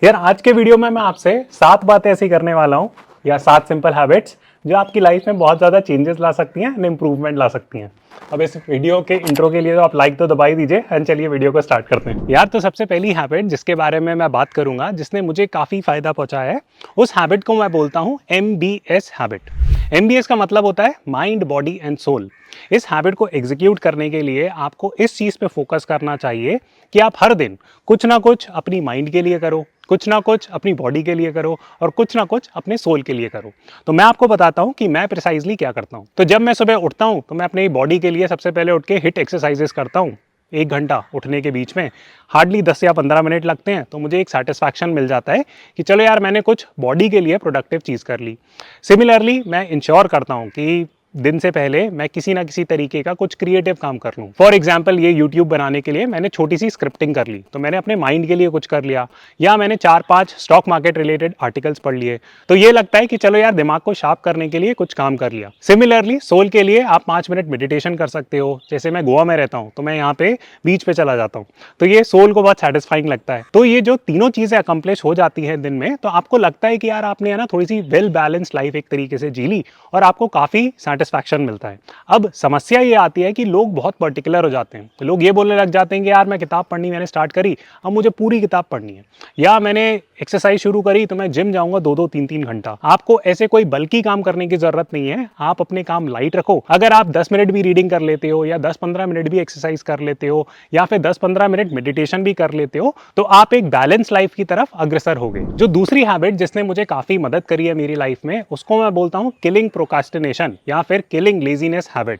यार आज के वीडियो में मैं आपसे 7 बातें ऐसी करने वाला हूँ या 7 सिंपल हैबिट्स जो आपकी लाइफ में बहुत ज़्यादा चेंजेस ला सकती हैं एंड इम्प्रूवमेंट ला सकती हैं। अब इस वीडियो के इंट्रो के लिए तो आप लाइक तो दबा ही दीजिए एंड चलिए वीडियो को स्टार्ट करते हैं। यार तो सबसे पहली हैबिट जिसके बारे में मैं बात करूंगा जिसने मुझे काफ़ी फ़ायदा पहुंचाया है, उस हैबिट को मैं बोलता हूँ MBS हैबिट। MBS का मतलब होता है माइंड, बॉडी एंड सोल। इस हैबिट को एग्जीक्यूट करने के लिए आपको इस चीज़ पे फोकस करना चाहिए कि आप हर दिन कुछ ना कुछ अपनी माइंड के लिए करो, कुछ ना कुछ अपनी बॉडी के लिए करो और कुछ ना कुछ अपने सोल के लिए करो। तो मैं आपको बताता हूं कि मैं प्रिसाइजली क्या करता हूं। तो जब मैं सुबह उठता हूं तो मैं अपनी बॉडी के लिए सबसे पहले उठ के हिट एक्सरसाइजेस करता हूं। 1 घंटा उठने के बीच में हार्डली 10 या 15 मिनट लगते हैं, तो मुझे एक सेटिस्फैक्शन मिल जाता है कि चलो यार मैंने कुछ बॉडी के लिए प्रोडक्टिव चीज़ कर ली। सिमिलरली मैं इंश्योर करता हूँ कि दिन से पहले मैं किसी ना किसी तरीके का कुछ क्रिएटिव काम कर लूँ। फॉर एग्जाम्पल ये यूट्यूब बनाने के लिए मैंने छोटी सी स्क्रिप्टिंग कर ली, तो मैंने अपने माइंड के लिए कुछ कर लिया, या मैंने 4-5 स्टॉक मार्केट रिलेटेड आर्टिकल्स पढ़ लिए। तो ये लगता है कि चलो यार दिमाग को शार्प करने के लिए कुछ काम कर लिया। सिमिलरली सोल के लिए आप 5 मिनट मेडिटेशन कर सकते हो। जैसे मैं गोवा में रहता हूँ तो मैं यहाँ पे बीच पे चला जाता हूँ, तो ये सोल को बहुत सेटिस्फाइंग लगता है। तो ये जो तीनों चीजें अकम्प्लिश हो जाती हैं दिन में, तो आपको लगता है कि यार आपने है ना थोड़ी सी वेल बैलेंस्ड लाइफ एक तरीके से जी ली और आपको काफी सेटिस्फैक्शन मिलता है। अब समस्या ये आती है कि लोग बहुत पर्टिकुलर हो जाते हैं। तो लोग ये बोलने लग जाते हैं कि यार मैं किताब पढ़नी मैंने स्टार्ट करी, अब मुझे पूरी किताब पढ़नी है, या मैंने एक्सरसाइज शुरू करी तो मैं जिम जाऊंगा 2-2 3-3 घंटा। आपको ऐसे कोई बल्कि काम करने की जरूरत नहीं है। आप अपने काम लाइट रखो। अगर आप 10 मिनट भी रीडिंग कर लेते हो या 10-15 मिनट भी एक्सरसाइज कर लेते हो या फिर 10-15 मिनट मेडिटेशन भी कर लेते हो, तो आप एक बैलेंस लाइफ की तरफ अग्रसर हो गए। जो दूसरी हैबिट जिसने मुझे काफी मदद करी है मेरी लाइफ में, उसको मैं बोलता हूँ किलिंग प्रोकास्टिनेशन या फिर किलिंग लेजीनेस हैबिट।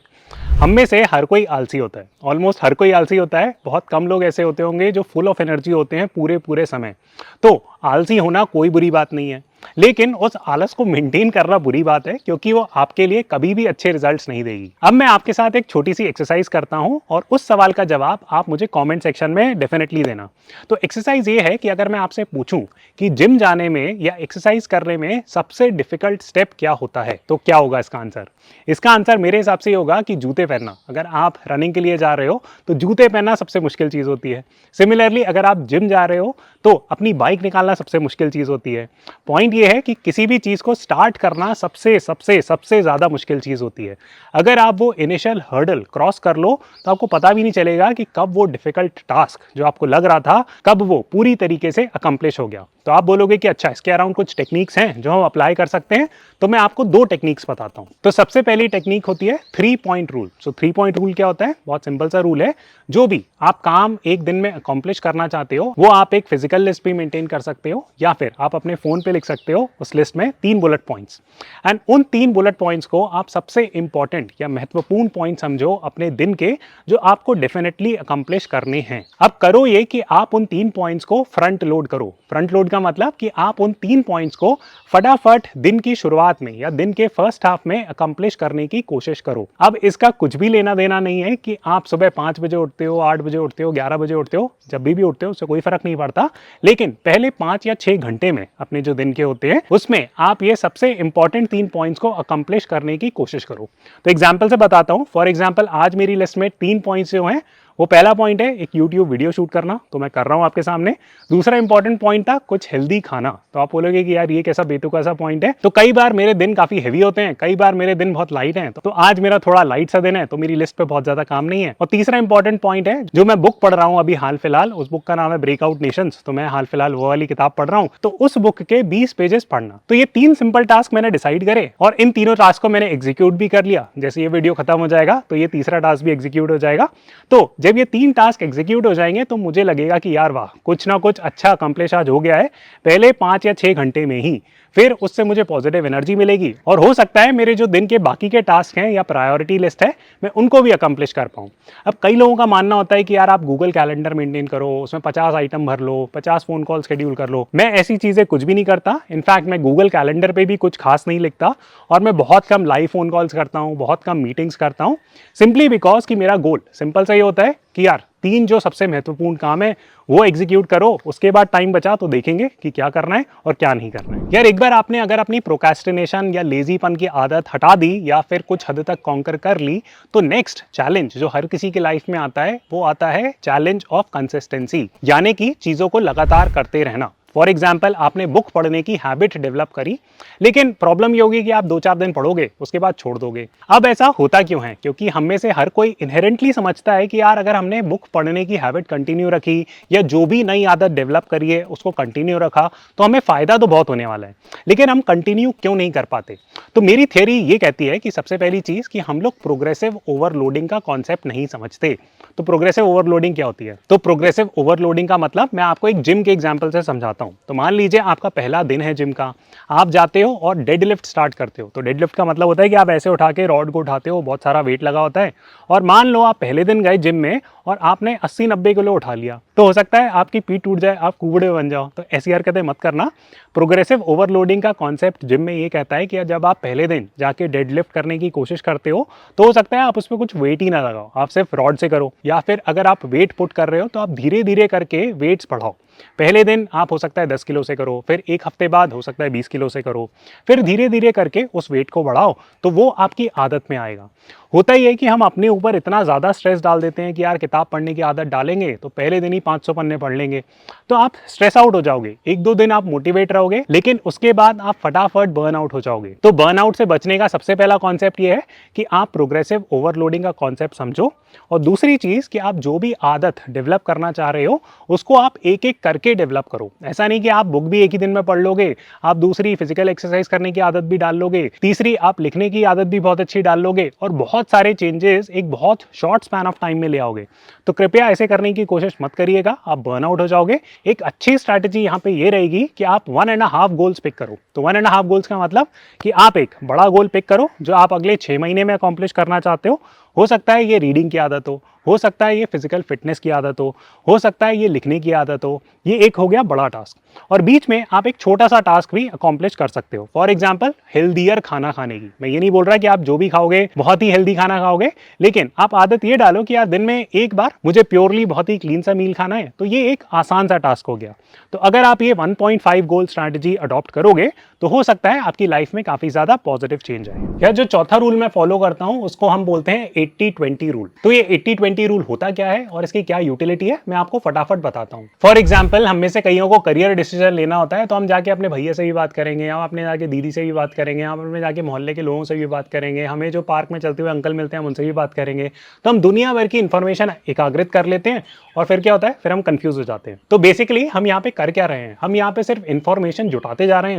हम में से हर कोई आलसी होता है, ऑलमोस्ट हर कोई आलसी होता है। बहुत कम लोग ऐसे होते होंगे जो फुल ऑफ एनर्जी होते हैं पूरे पूरे समय। तो आलसी होना कोई बुरी बात नहीं है, लेकिन उस आलस को मेंटेन करना बुरी बात है, क्योंकि वो आपके लिए कभी भी अच्छे रिजल्ट्स नहीं देगी। अब मैं आपके साथ एक छोटी सी एक्सरसाइज करता हूं और उस सवाल का जवाब आप मुझे कमेंट सेक्शन में डेफिनेटली देना। तो एक्सरसाइज ये है कि अगर मैं आपसे पूछूं कि जिम जाने में या एक्सरसाइज करने में सबसे डिफिकल्ट स्टेप क्या होता है, तो क्या होगा इसका आंसर? इसका आंसर मेरे हिसाब से होगा कि जूते पहनना। अगर आप रनिंग के लिए जा रहे हो तो जूते पहनना सबसे मुश्किल चीज होती है। सिमिलरली अगर आप जिम जा रहे हो तो अपनी बाइक निकालना सबसे मुश्किल चीज होती है। पॉइंट ये है कि किसी भी चीज को स्टार्ट करना सबसे सबसे सबसे ज्यादा मुश्किल चीज होती है। अगर आप वो इनिशियल हर्डल क्रॉस कर लो तो आपको पता भी नहीं चलेगा कि कब वो डिफिकल्ट टास्क जो आपको लग रहा था कब वो पूरी तरीके से अकम्प्लिश हो गया। तो आप बोलोगे कि अच्छा इसके अराउंड कुछ टेक्निक्स हैं जो हम अप्लाई कर सकते हैं। तो मैं आपको 2 टेक्निक्स बताता हूं। तो सबसे पहली टेक्निक होती है 3 पॉइंट रूल। सो 3 पॉइंट रूल क्या होता है? बहुत सिंपल सा रूल है। जो भी आप काम एक दिन में अकम्प्लिश करना चाहते हो वो आप एक फिजिकल लिस्ट भी मेंटेन कर सकते हो, या फिर आप अपने फोन पे लिख सकते हो उस लिस्ट में 3 बुलेट पॉइंट्स। एंड उन 3 बुलेट पॉइंट्स को आप सबसे इंपॉर्टेंट या महत्वपूर्ण पॉइंट समझो अपने दिन के, जो आपको डेफिनेटली अकम्प्लिश करने हैं। अब करो ये कि आप उन 3 पॉइंट्स को फ्रंट लोड करो। फ्रंट लोड का मतलब कि आप उन 3 पॉइंट्स को फटाफट दिन की शुरुआत में या दिन के फर्स्ट हाफ में अकम्प्लिश करने की कोशिश करो। अब इसका कुछ भी लेना देना नहीं है कि आप सुबह 5 बजे उठते हो, 8 बजे उठते हो, 11 बजे उठते हो, जब भी उठते हो उससे कोई फर्क नहीं पड़ता। लेकिन पहले 5 या 6 घंटे में अपने जो दिन के होते हैं उसमें आप ये सबसे इंपॉर्टेंट 3 पॉइंट्स को अकम्प्लिश करने की कोशिश करो। तो एग्जाम्पल से बताता हूं। फॉर एग्जाम्पल आज मेरी लिस्ट में 3 पॉइंट्स जो हैं, वो पहला पॉइंट है एक यूट्यूब वीडियो शूट करना, तो मैं कर रहा हूं आपके सामने। दूसरा इंपॉर्टेंट पॉइंट था कुछ हेल्दी खाना। तो आप बोलोगे कि यार ये कैसा बेतुका सा पॉइंट है। तो कई बार मेरे दिन काफी हेवी होते हैं, कई बार मेरे दिन बहुत लाइट हैं, तो आज मेरा थोड़ा लाइट सा दिन है, तो मेरी लिस्ट पे बहुत ज्यादा काम नहीं है। और तीसरा इंपॉर्टेंट पॉइंट है, जो मैं बुक पढ़ रहा हूं अभी हाल फिलहाल, उस बुक का नाम है ब्रेकआउट नेशंस। तो मैं हाल फिलहाल वो वाली किताब पढ़ रहा हूं, तो उस बुक के 20 पेजेस पढ़ना। तो ये 3 सिंपल टास्क मैंने डिसाइड करे और इन तीनों टास्क को मैंने एग्जीक्यूट भी कर लिया। जैसे ये वीडियो खत्म हो जाएगा तो ये तीसरा टास्क भी एग्जीक्यूट हो जाएगा। तो जब ये 3 टास्क एग्जीक्यूट हो जाएंगे तो मुझे लगेगा कि यार वाह, कुछ ना कुछ अच्छा अकम्प्लिश आज हो गया है पहले 5 या 6 घंटे में ही। फिर उससे मुझे पॉजिटिव एनर्जी मिलेगी और हो सकता है मेरे जो दिन के बाकी के टास्क हैं या प्रायोरिटी लिस्ट है मैं उनको भी अकम्प्लिश कर पाऊँ। अब कई लोगों का मानना होता है कि यार आप गूगल कैलेंडर मेंटेन करो, उसमें 50 आइटम भर लो, 50 फोन कॉल शेड्यूल कर लो। मैं ऐसी चीजें कुछ भी नहीं करता। इनफैक्ट मैं गूगल कैलेंडर पे भी कुछ खास नहीं लिखता और मैं बहुत कम लाइव फोन कॉल्स करता हूँ, बहुत कम मीटिंग्स करता हूँ। सिंपली बिकॉज कि मेरा गोल सिंपल सा ही होता है कि यार 3 जो सबसे महत्वपूर्ण काम है वो एग्जीक्यूट करो, उसके बाद टाइम बचा तो देखेंगे कि क्या करना है और क्या नहीं करना है। यार एक बार आपने अगर अपनी प्रोक्रेस्टिनेशन या लेजीपन की आदत हटा दी या फिर कुछ हद तक कॉन्कर कर ली, तो नेक्स्ट चैलेंज जो हर किसी की लाइफ में आता है वो आता है चैलेंज ऑफ कंसिस्टेंसी, यानी कि चीजों को लगातार करते रहना। फॉर एग्जाम्पल आपने बुक पढ़ने की हैबिट डेवलप करी, लेकिन प्रॉब्लम ये होगी कि आप 2-4 दिन पढ़ोगे, उसके बाद छोड़ दोगे। अब ऐसा होता क्यों है? क्योंकि हम में से हर कोई इनहेरेंटली समझता है कि यार अगर हमने बुक पढ़ने की हैबिट कंटिन्यू रखी या जो भी नई आदत डेवलप करी है उसको कंटिन्यू रखा तो हमें फायदा तो बहुत होने वाला है, लेकिन हम कंटिन्यू क्यों नहीं कर पाते? तो मेरी थ्योरी ये कहती है कि सबसे पहली चीज कि हम लोग प्रोग्रेसिव ओवरलोडिंग का कॉन्सेप्ट नहीं समझते। तो प्रोग्रेसिव ओवरलोडिंग क्या होती है? तो प्रोग्रेसिव ओवरलोडिंग का मतलब मैं आपको एक जिम के एग्जांपल से समझाता हूं। तो मान लीजिए आपका पहला दिन है जिम का, आप जाते हो और डेडलिफ्ट स्टार्ट करते हो। तो डेडलिफ्ट का मतलब होता है कि आप ऐसे उठा के रॉड को उठाते हो, बहुत सारा वेट लगा होता है, और मान लो आप पहले दिन गए जिम में और आपने 80-90 किलो उठा लिया, तो हो सकता है आपकी पीठ टूट जाए, आप कुबड़े बन जाओ। तो ऐसी हरकतें मत करना। प्रोग्रेसिव ओवरलोडिंग का कॉन्सेप्ट जिम में ये कहता है कि जब आप पहले दिन जाके डेडलिफ्ट करने की कोशिश करते हो तो हो सकता है आप उसमें कुछ वेट ही ना लगाओ, आप सिर्फ रॉड से करो, या फिर अगर आप वेट पुट कर रहे हो तो आप धीरे धीरे करके वेट्स बढ़ाओ। पहले दिन आप हो सकता है 10 किलो से करो, फिर एक हफ्ते बाद हो सकता है 20 किलो से करो, फिर धीरे धीरे करके उस वेट को बढ़ाओ, तो वो आपकी आदत में आएगा। होता ही है कि हम अपने ऊपर इतना ज़्यादा स्ट्रेस डाल देते हैं कि यार किताब पढ़ने की आदत डालेंगे तो पहले दिन ही 500 पन्ने पढ़ लेंगे, तो आप स्ट्रेस आउट हो जाओगे। 1-2 दिन आप मोटिवेट रहोगे, लेकिन उसके बाद आप फटाफट बर्न आउट हो जाओगे। तो बर्न आउट से बचने का सबसे पहला कॉन्सेप्ट ये है कि आप प्रोग्रेसिव ओवरलोडिंग का कॉन्सेप्ट समझो, और दूसरी चीज़ कि आप जो भी आदत डेवलप करना चाह रहे हो उसको आप एक एक करके डेवलप करो। ऐसा नहीं कि आप बुक भी एक ही दिन में पढ़ लोगे, आप दूसरी फिजिकल एक्सरसाइज करने की आदत भी डाल लोगे, तीसरी आप लिखने की आदत भी बहुत अच्छी डाल लोगे, और बहुत सारे चेंजेस एक बहुत शॉर्ट स्पैन ऑफ टाइम में ले आओगे। तो कृपया ऐसे करने की कोशिश मत करिएगा, आप बर्नआउट हो जाओगे। एक अच्छी स्ट्रैटेजी यहाँ पे ये रहेगी कि आप 1.5 गोल्स पिक करो। तो 1.5 गोल्स का मतलब कि आप एक बड़ा गोल पिक करो जो आप अगले 6 महीने में अकॉम्प्लिश करना चाहते हो सकता है ये रीडिंग की आदत हो सकता है ये फिजिकल फिटनेस की आदत हो सकता है ये लिखने की आदत हो। ये एक हो गया बड़ा टास्क, और बीच में आप एक छोटा सा टास्क भी अकॉम्प्लिश कर सकते हो। फॉर एग्जाम्पल हेल्दियर खाना खाने की। मैं ये नहीं बोल रहा कि आप जो भी खाओगे बहुत ही हेल्दी खाना खाओगे, लेकिन आप आदत ये डालो कि यार दिन में एक बार मुझे प्योरली बहुत ही क्लीन सा मील खाना है। तो ये एक आसान सा टास्क हो गया। तो अगर आप ये 1.5 गोल स्ट्रैटेजी अडॉप्ट करोगे तो हो सकता है आपकी लाइफ में काफी ज्यादा पॉजिटिव चेंज आए। यह जो चौथा रूल मैं फॉलो करता हूं उसको हम बोलते हैं 80-20 रूल। तो ये 80-20 रूल होता क्या है और इसकी क्या यूटिलिटी है, मैं आपको फटाफट बताता हूं। फॉर एग्जाम्पल हम में से कईयों को करियर डिसीजन लेना होता है, तो हम जाके अपने भैया से भी बात करेंगे, हम अपने जाके दीदी से भी बात करेंगे, हम अपने जाके मोहल्ले के लोगों से भी बात करेंगे, हमें जो पार्क में चलते हुए अंकल मिलते हैं उनसे भी बात करेंगे। तो हम दुनिया भर की इंफॉर्मेशन एकाग्रित कर लेते हैं, और फिर क्या होता है, फिर हम कंफ्यूज हो जाते हैं। तो बेसिकली हम यहाँ पे कर क्या रहे हैं, हम यहाँ पे सिर्फ इंफॉर्मेशन जुटाते जा रहे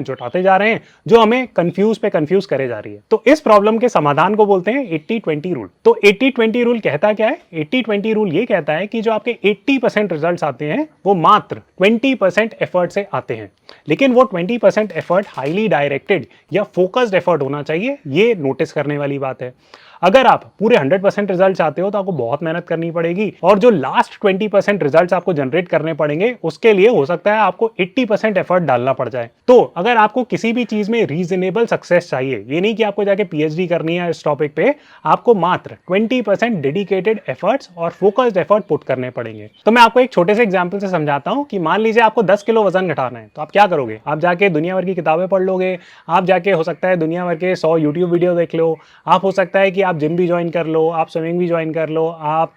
हैं जो हमें कंफ्यूज पे कंफ्यूज करे जा रही है। तो इस प्रॉब्लम के समाधान को बोलते हैं 80-20 रूल। तो 80-20 रूल कहता क्या है? 80-20 रूल ये कहता है कि जो आपके 80% रिजल्ट्स आते हैं वो मात्र 20% एफर्ट से आते हैं, लेकिन वो 20% एफर्ट हाईली डायरेक्टेड या फोकस्ड एफर्ट होना चाहिए। ये नोटिस करने वाली बात है। अगर आप पूरे 100% रिजल्ट चाहते हो तो आपको बहुत मेहनत करनी पड़ेगी, और जो लास्ट 20% रिजल्ट आपको जनरेट करने पड़ेंगे उसके लिए हो सकता है आपको 80% एफर्ट डालना पड़ जाए। तो अगर आपको किसी भी चीज में रीजनेबल सक्सेस चाहिए, ये नहीं कि आपको जाके पीएचडी करनी है इस टॉपिक पे, आपको मात्र 20% डेडिकेटेड एफर्ट्स और फोकस्ड एफर्ट पुट करने पड़ेंगे। तो मैं आपको एक छोटे से एग्जाम्पल से समझाता हूं कि मान लीजिए आपको 10 किलो वजन घटाना है, तो आप क्या करोगे? आप जाके दुनिया भर की किताबें पढ़ लोगे, आप जाके हो सकता है दुनिया भर के 100 यूट्यूब वीडियो देख लो, आप हो सकता है कि आप जिम भी ज्वाइन कर लो, आप स्विमिंग भी ज्वाइन कर लो, आप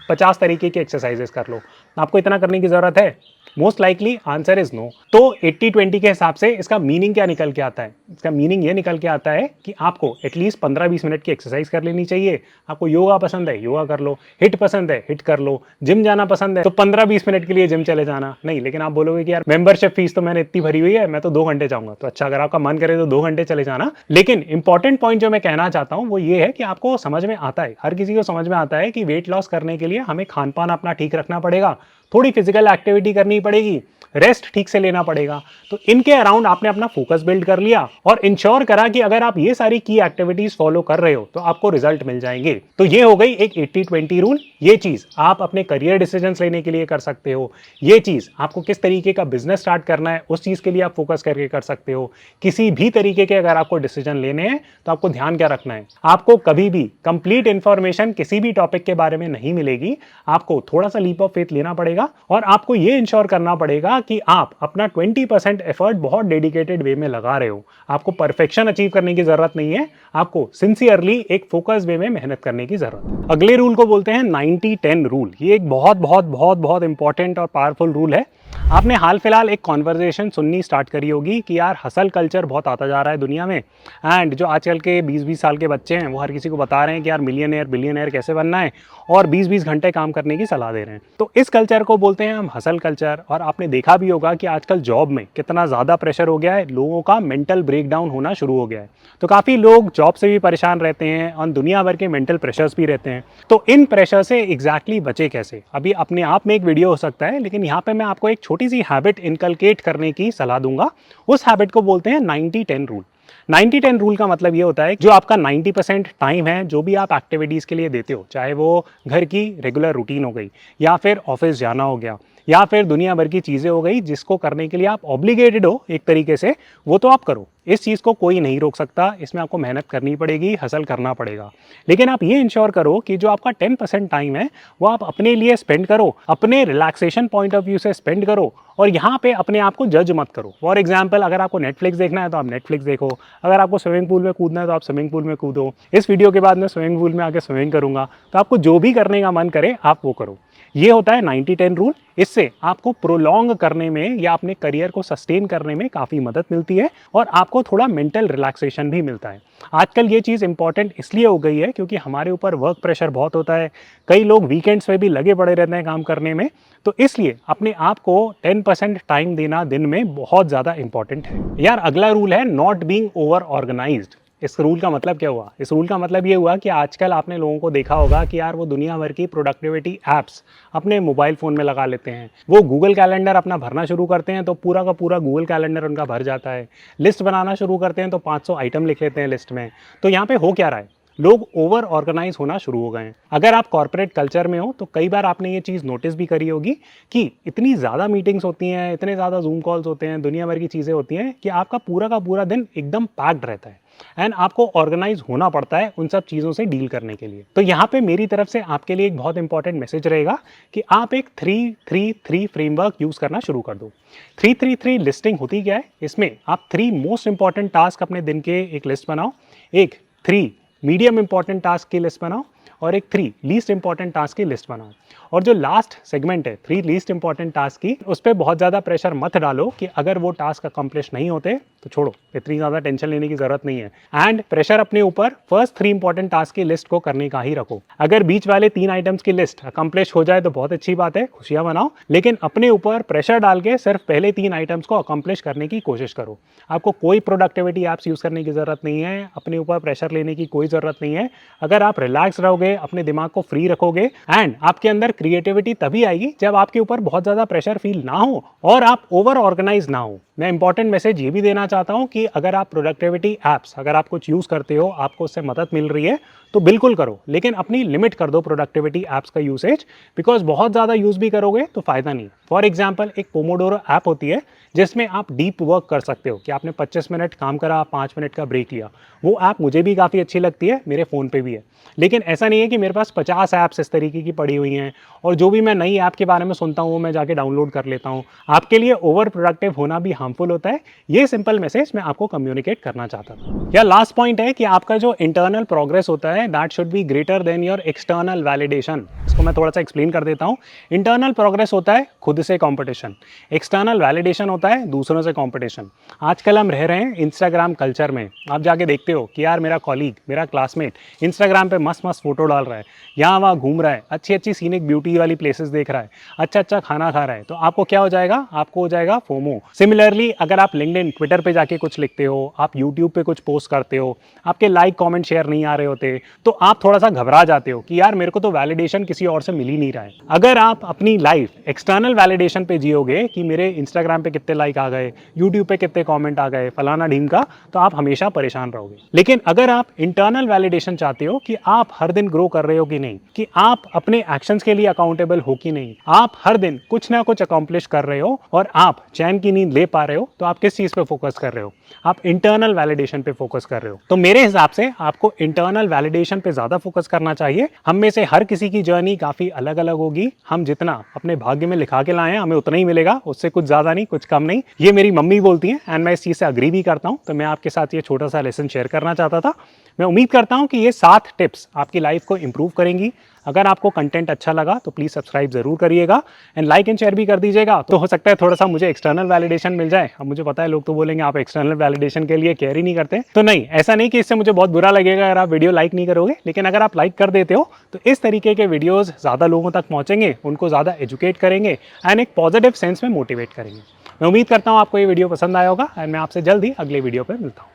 50 तरीके की एक्सरसाइजेस कर लो। आपको इतना करने की जरूरत है? Most likely answer is no. तो 80-20 के हिसाब से इसका मीनिंग क्या निकल के आता है? इसका मीनिंग ये निकल के आता है कि आपको एटलीस्ट 15-20 मिनट की एक्सरसाइज कर लेनी चाहिए। आपको योगा पसंद है, योगा कर लो, हिट पसंद है, हिट कर लो, जिम जाना पसंद है तो 15-20 मिनट के लिए जिम चले जाना नहीं। लेकिन आप बोलोगे कि यार मेंबरशिप फीस तो मैंने इतनी भरी हुई है, मैं तो 2 घंटे जाऊंगा। तो अच्छा, अगर आपका मन करे तो 2 घंटे चले जाना। लेकिन इंपॉर्टेंट पॉइंट जो मैं कहना चाहता हूं वो ये है कि आपको समझ में आता है, हर किसी को समझ में आता है कि वेट लॉस करने के लिए हमें खान पान अपना ठीक रखना पड़ेगा, थोड़ी फिजिकल एक्टिविटी करनी पड़ेगी, रेस्ट ठीक से लेना पड़ेगा। तो इनके अराउंड आपने अपना फोकस बिल्ड कर लिया और इंश्योर करा कि अगर आप ये सारी की एक्टिविटीज फॉलो कर रहे हो तो आपको रिजल्ट मिल जाएंगे। तो ये हो गई एक 80-20 रूल। ये चीज आप अपने करियर डिसीजंस लेने के लिए कर सकते हो, ये चीज आपको किस तरीके का बिजनेस स्टार्ट करना है उस चीज के लिए आप फोकस करके कर सकते हो। किसी भी तरीके के अगर आपको डिसीजन लेने हैं तो आपको ध्यान क्या रखना है, आपको कभी भी कंप्लीट इंफॉर्मेशन किसी भी टॉपिक के बारे में नहीं मिलेगी। आपको थोड़ा सा लीप ऑफ फेथ लेना पड़ेगा और आपको ये इंश्योर करना पड़ेगा कि आप अपना 20% एफर्ट बहुत डेडिकेटेड वे में लगा रहे हो। आपको परफेक्शन अचीव करने की जरूरत नहीं है, आपको सिंसियरली एक फोकस वे में मेहनत करने की जरूरत है। अगले रूल को बोलते हैं 90-10 रूल। ये एक बहुत बहुत बहुत बहुत इंपॉर्टेंट और पावरफुल रूल है। आपने हाल फिलहाल एक कॉन्वर्जेशन सुननी स्टार्ट करी होगी कि यार हसल कल्चर बहुत आता जा रहा है दुनिया में, एंड जो आजकल के 20-20 साल के बच्चे हैं वो हर किसी को बता रहे हैं कि यार मिलियनेयर बिलियनेयर कैसे बनना है और 20-20 घंटे काम करने की सलाह दे रहे हैं। तो इस कल्चर को बोलते हैं हम हसल कल्चर। और आपने देखा भी होगा कि आजकल जॉब में कितना ज़्यादा प्रेशर हो गया है, लोगों का मेंटल ब्रेकडाउन होना शुरू हो गया है। तो काफ़ी लोग जॉब से भी परेशान रहते हैं और दुनिया भर के मेंटल प्रेशर्स भी रहते हैं। तो इन प्रेशर से एग्जैक्टली बचे कैसे, अभी अपने आप में एक वीडियो हो सकता है, लेकिन यहाँ पे मैं आपको एक छोटी सी हैबिट इनकलकेट करने की सलाह दूंगा। उस हैबिट को बोलते हैं 90-10 रूल। 90-10 रूल का मतलब ये होता है जो आपका 90% टाइम है जो भी आप एक्टिविटीज़ के लिए देते हो, चाहे वो घर की रेगुलर रूटीन हो गई या फिर ऑफिस जाना हो गया या फिर दुनिया भर की चीज़ें हो गई जिसको करने के लिए आप ऑब्लिगेटेड हो एक तरीके से, वो तो आप करो। इस चीज़ को कोई नहीं रोक सकता, इसमें आपको मेहनत करनी पड़ेगी, हसल करना पड़ेगा। लेकिन आप ये इंश्योर करो कि जो आपका 10% टाइम है वो आप अपने लिए स्पेंड करो, अपने रिलैक्सेशन पॉइंट ऑफ व्यू से स्पेंड करो, और यहाँ पे अपने आप को जज मत करो। फॉर एग्जाम्पल, अगर आपको नेटफ्लिक्स देखना है तो आप नेटफ्लिक्स देखो, अगर आपको स्विमिंग पूल में कूदना है तो आप स्विमिंग पूल में कूदो। इस वीडियो के बाद मैं स्विमिंग पूल में आके स्विमिंग करूँगा, तो आपको जो भी करने का मन करे आप वो करो। ये होता है 90-10 रूल। इससे आपको प्रोलॉन्ग करने में या अपने करियर को सस्टेन करने में काफ़ी मदद मिलती है और आपको थोड़ा मेंटल रिलैक्सेशन भी मिलता है। आजकल ये चीज़ इंपॉर्टेंट इसलिए हो गई है क्योंकि हमारे ऊपर वर्क प्रेशर बहुत होता है, कई लोग वीकेंड्स में भी लगे पड़े रहते हैं काम करने में। तो इसलिए अपने आप को 10% टाइम देना दिन में बहुत ज़्यादा इंपॉर्टेंट है। यार अगला रूल है नॉट बीइंग ओवर ऑर्गेनाइज्ड। इस रूल का मतलब क्या हुआ? इस रूल का मतलब ये हुआ कि आजकल आपने लोगों को देखा होगा कि यार वो दुनिया भर की प्रोडक्टिविटी एप्स अपने मोबाइल फ़ोन में लगा लेते हैं। वो गूगल कैलेंडर अपना भरना शुरू करते हैं तो पूरा का पूरा गूगल कैलेंडर उनका भर जाता है। लिस्ट बनाना शुरू करते हैं तो 500 आइटम लिख लेते हैं लिस्ट में। तो यहाँ पे हो क्या रहा है? लोग ओवर ऑर्गेनाइज होना शुरू हो गए हैं। अगर आप कॉर्पोरेट कल्चर में हो तो कई बार आपने ये चीज़ नोटिस भी करी होगी कि इतनी ज़्यादा मीटिंग्स होती हैं, इतने ज़्यादा जूम कॉल्स होते हैं, दुनिया भर की चीज़ें होती हैं कि आपका पूरा का पूरा दिन एकदम पैक्ड रहता है एंड आपको ऑर्गेनाइज होना पड़ता है उन सब चीज़ों से डील करने के लिए। तो यहाँ पे मेरी तरफ से आपके लिए एक बहुत इंपॉर्टेंट मैसेज रहेगा कि आप एक 3-3-3 फ्रेमवर्क यूज़ करना शुरू कर दो। 3-3-3 लिस्टिंग होती क्या है? इसमें आप 3 मोस्ट इंपॉर्टेंट टास्क अपने दिन के एक लिस्ट बनाओ, एक 3 मीडियम इंपॉर्टेंट टास्क की लिस्ट बनाओ और एक 3 लीस्ट इंपॉर्टेंट टास्क की लिस्ट बनाओ। और जो लास्ट सेगमेंट है 3 लीस्ट इंपॉर्टेंट टास्क की, उस पर बहुत ज़्यादा प्रेशर मत डालो कि अगर वो टास्क अकम्प्लिश नहीं होते तो छोड़ो, इतनी ज़्यादा टेंशन लेने की ज़रूरत नहीं है। एंड प्रेशर अपने ऊपर फर्स्ट 3 इंपॉर्टेंट टास्क की लिस्ट को करने का ही रखो। अगर बीच वाले 3 आइटम्स की लिस्ट अकम्प्लिश हो जाए तो बहुत अच्छी बात है, खुशियाँ मनाओ, लेकिन अपने ऊपर प्रेशर डाल के सिर्फ पहले 3 आइटम्स को अकम्प्लिश करने की कोशिश करो। आपको कोई प्रोडक्टिविटी ऐप्स यूज़ करने की ज़रूरत नहीं है, अपने ऊपर प्रेशर लेने की कोई ज़रूरत नहीं है। अगर आप रिलैक्स रहोगे, अपने दिमाग को फ्री रखोगे एंड आपके अंदर क्रिएटिविटी तभी आएगी जब आपके ऊपर बहुत ज़्यादा प्रेशर फील ना हो और आप ओवर ऑर्गेनाइज ना हो। मैं इंपॉर्टेंट मैसेज ये भी देना चाहता हूँ कि अगर आप प्रोडक्टिविटी ऐप्स अगर आप कुछ यूज़ करते हो, आपको उससे मदद मिल रही है तो बिल्कुल करो, लेकिन अपनी लिमिट कर दो प्रोडक्टिविटी ऐप्स का यूसेज, बिकॉज बहुत ज़्यादा यूज़ भी करोगे तो फ़ायदा नहीं। फॉर एग्जाम्पल, एक पोमोडोरो ऐप होती है जिसमें आप डीप वर्क कर सकते हो कि आपने 25 मिनट काम करा, 5 मिनट का ब्रेक लिया। वो ऐप मुझे भी काफ़ी अच्छी लगती है, मेरे फ़ोन पे भी है। लेकिन ऐसा नहीं है कि मेरे पास 50 ऐप्स इस तरीके की पड़ी हुई हैं और जो भी मैं नई ऐप के बारे में सुनता हूँ वो मैं जाके डाउनलोड कर लेता हूँ। आपके लिए ओवर प्रोडक्टिव होना भी हार्मफुल होता है। ये सिंपल मैसेज मैं आपको कम्युनिकेट करना चाहता था। या लास्ट पॉइंट है कि आपका जो इंटरनल प्रोग्रेस होता है that should be greater than your external validation. इसको मैं थोड़ा सा एक्सप्लेन कर देता हूँ। इंटरनल प्रोग्रेस होता है खुद से कॉम्पिटिशन, एक्सटर्नल वैलिडेशन होता है दूसरों से कॉम्पिटिशन। आजकल हम रह रहे हैं इंस्टाग्राम कल्चर में। आप जाके देखते हो कि यार मेरा कॉलीग, मेरा क्लासमेट इंस्टाग्राम पे मस्त मस्त फोटो डाल रहा है, यहाँ वहाँ घूम रहा है, अच्छी अच्छी सीनिक ब्यूटी वाली प्लेसेस देख रहा है, अच्छा अच्छा खाना खा रहा है, तो आपको क्या हो जाएगा? आपको हो जाएगा फोमो। सिमिलरली अगर आप लिंक्डइन, ट्विटर पे जाके कुछ लिखते हो, आप यूट्यूब पे कुछ पोस्ट करते हो, आपके लाइक कमेंट शेयर नहीं आ रहे होते, तो आप थोड़ा सा घबरा जाते हो कि यार मेरे को तो वैलिडेशन किसी और से मिल ही नहीं रहा है। अगर आप अपनी लाइफ एक्सटर्नल वैलिडेशन पे जियोगे कि मेरे इंस्टाग्राम पे कितने लाइक आ गए, यूट्यूब पे कितने कमेंट आ गए, फलाना ढीम का, तो आप हमेशा परेशान रहोगे। लेकिन अगर आप इंटरनल वैलिडेशन चाहते हो कि आप हर दिन ग्रो कर रहे हो कि नहीं, कि आप अपने एक्शंस के लिए अकाउंटेबल हो कि नहीं, आप हर दिन कुछ ना कुछ अकॉम्प्लिश कर रहे हो और आप चैन की नींद ले पा रहे हो, तो आप किस चीज पे फोकस कर रहे हो? आप इंटरनल वैलिडेशन पे फोकस कर रहे हो। तो मेरे हिसाब से आपको इंटरनल वैलिडेशन पे ज्यादा फोकस करना चाहिए। हम में से हर किसी की जर्नी काफी अलग अलग होगी। हम जितना अपने भाग्य में लिखा के लाए हैं हमें उतना ही मिलेगा, उससे कुछ ज्यादा नहीं, कुछ कम नहीं। ये मेरी मम्मी बोलती हैं एंड मैं इस चीज से अग्री भी करता हूं। तो मैं आपके साथ ये छोटा सा लेसन शेयर करना चाहता था। मैं उम्मीद करता हूँ कि ये 7 टिप्स आपकी लाइफ को इंप्रूव करेंगी। अगर आपको कंटेंट अच्छा लगा तो प्लीज़ सब्सक्राइब ज़रूर करिएगा एंड लाइक एंड शेयर भी कर दीजिएगा। तो हो सकता है थोड़ा सा मुझे एक्सटर्नल वैलिडेशन मिल जाए। अब मुझे पता है लोग तो बोलेंगे आप एक्सटर्नल वैलिडेशन के लिए केयर ही नहीं करते, तो नहीं, ऐसा नहीं कि इससे मुझे बहुत बुरा लगेगा अगर आप वीडियो लाइक नहीं करोगे, लेकिन अगर आप लाइक कर देते हो तो इस तरीके के वीडियोज़ ज़्यादा लोगों तक पहुँचेंगे, उनको ज़्यादा एजुकेट करेंगे एंड एक पॉजिटिव सेंस में मोटिवेट करेंगे। मैं उम्मीद करता हूँ आपको ये वीडियो पसंद आया होगा एंड मैं आपसे जल्द ही अगले वीडियो पर मिलता हूँ।